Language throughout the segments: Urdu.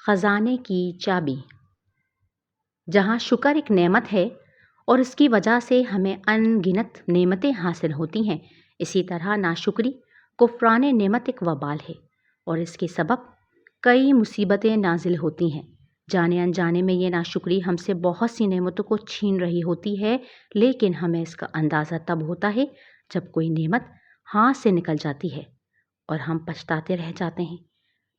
خزانے کی چابی۔ جہاں شکر ایک نعمت ہے اور اس کی وجہ سے ہمیں ان گنت نعمتیں حاصل ہوتی ہیں، اسی طرح ناشکری کفران نعمت ایک وبال ہے اور اس کے سبب کئی مصیبتیں نازل ہوتی ہیں۔ جانے انجانے میں یہ ناشکری ہم سے بہت سی نعمتوں کو چھین رہی ہوتی ہے، لیکن ہمیں اس کا اندازہ تب ہوتا ہے جب کوئی نعمت ہاتھ سے نکل جاتی ہے اور ہم پچھتاتے رہ جاتے ہیں۔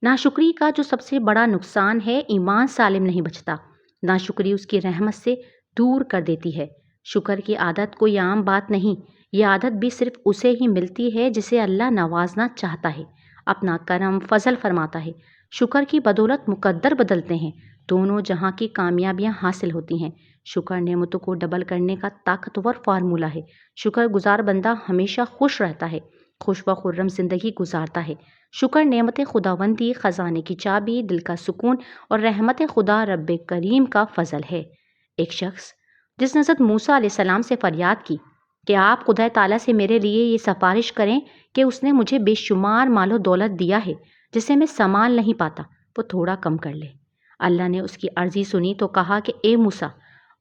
ناشکری کا جو سب سے بڑا نقصان ہے، ایمان سالم نہیں بچتا۔ ناشکری اس کی رحمت سے دور کر دیتی ہے۔ شکر کی عادت کوئی عام بات نہیں، یہ عادت بھی صرف اسے ہی ملتی ہے جسے اللہ نوازنا چاہتا ہے، اپنا کرم فضل فرماتا ہے۔ شکر کی بدولت مقدر بدلتے ہیں، دونوں جہاں کی کامیابیاں حاصل ہوتی ہیں۔ شکر نعمتوں کو ڈبل کرنے کا طاقتور فارمولہ ہے۔ شکر گزار بندہ ہمیشہ خوش رہتا ہے، خوش و خرم زندگی گزارتا ہے۔ شکر نعمت خداوندی، خزانے کی چابی، دل کا سکون اور رحمت خدا رب کریم کا فضل ہے۔ ایک شخص جس نے حضرت موسیٰ علیہ السلام سے فریاد کی کہ آپ خدا تعالیٰ سے میرے لیے یہ سفارش کریں کہ اس نے مجھے بے شمار مال و دولت دیا ہے جسے میں سنبھال نہیں پاتا، وہ تھوڑا کم کر لے۔ اللہ نے اس کی عرضی سنی تو کہا کہ اے موسیٰ،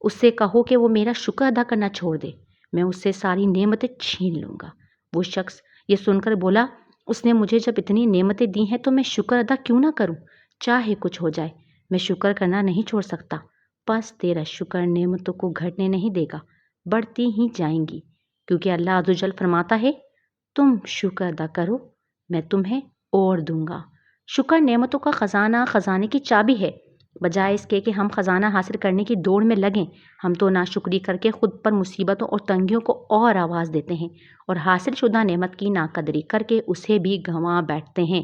اس سے کہو کہ وہ میرا شکر ادا کرنا چھوڑ دے، میں اس سے ساری نعمتیں چھین لوں گا۔ وہ شخص یہ سن کر بولا، اس نے مجھے جب اتنی نعمتیں دی ہیں تو میں شکر ادا کیوں نہ کروں؟ چاہے کچھ ہو جائے، میں شکر کرنا نہیں چھوڑ سکتا۔ پس تیرا شکر نعمتوں کو گھٹنے نہیں دے گا، بڑھتی ہی جائیں گی، کیونکہ اللہ عز و جل فرماتا ہے، تم شکر ادا کرو میں تمہیں اور دوں گا۔ شکر نعمتوں کا خزانہ، خزانے کی چابی ہے۔ بجائے اس کے کہ ہم خزانہ حاصل کرنے کی دوڑ میں لگیں، ہم تو ناشکری کر کے خود پر مصیبتوں اور تنگیوں کو اور آواز دیتے ہیں اور حاصل شدہ نعمت کی ناقدری کر کے اسے بھی گنوا بیٹھتے ہیں۔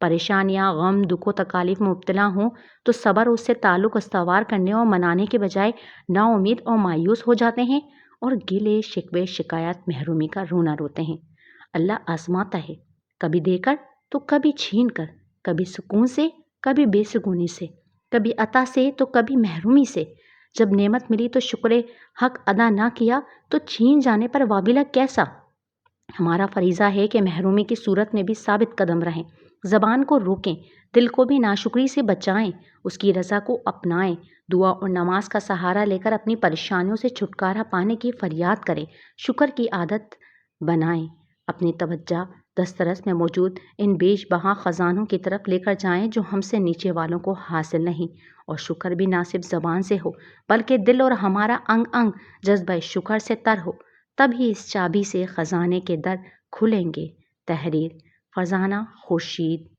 پریشانیاں، غم، دکھ و تکالیف میں مبتلا ہوں تو صبر اس سے تعلق استوار کرنے اور منانے کے بجائے نا امید اور مایوس ہو جاتے ہیں اور گلے شکوے شکایت محرومی کا رونا روتے ہیں۔ اللہ آزماتا ہے، کبھی دے کر تو کبھی چھین کر، کبھی سکون سے کبھی بے سکونی سے، کبھی عطا سے تو کبھی محرومی سے۔ جب نعمت ملی تو شکر حق ادا نہ کیا تو چھین جانے پر وابلہ کیسا؟ ہمارا فریضہ ہے کہ محرومی کی صورت میں بھی ثابت قدم رہیں، زبان کو روکیں، دل کو بھی ناشکری سے بچائیں، اس کی رضا کو اپنائیں، دعا اور نماز کا سہارا لے کر اپنی پریشانیوں سے چھٹکارا پانے کی فریاد کریں، شکر کی عادت بنائیں، اپنی توجہ دسترس میں موجود ان بیش بہا خزانوں کی طرف لے کر جائیں جو ہم سے نیچے والوں کو حاصل نہیں۔ اور شکر بھی نہ صرف زبان سے ہو بلکہ دل اور ہمارا انگ انگ جذبہ شکر سے تر ہو، تب ہی اس چابی سے خزانے کے در کھلیں گے۔ تحریر فرزانہ خورشید۔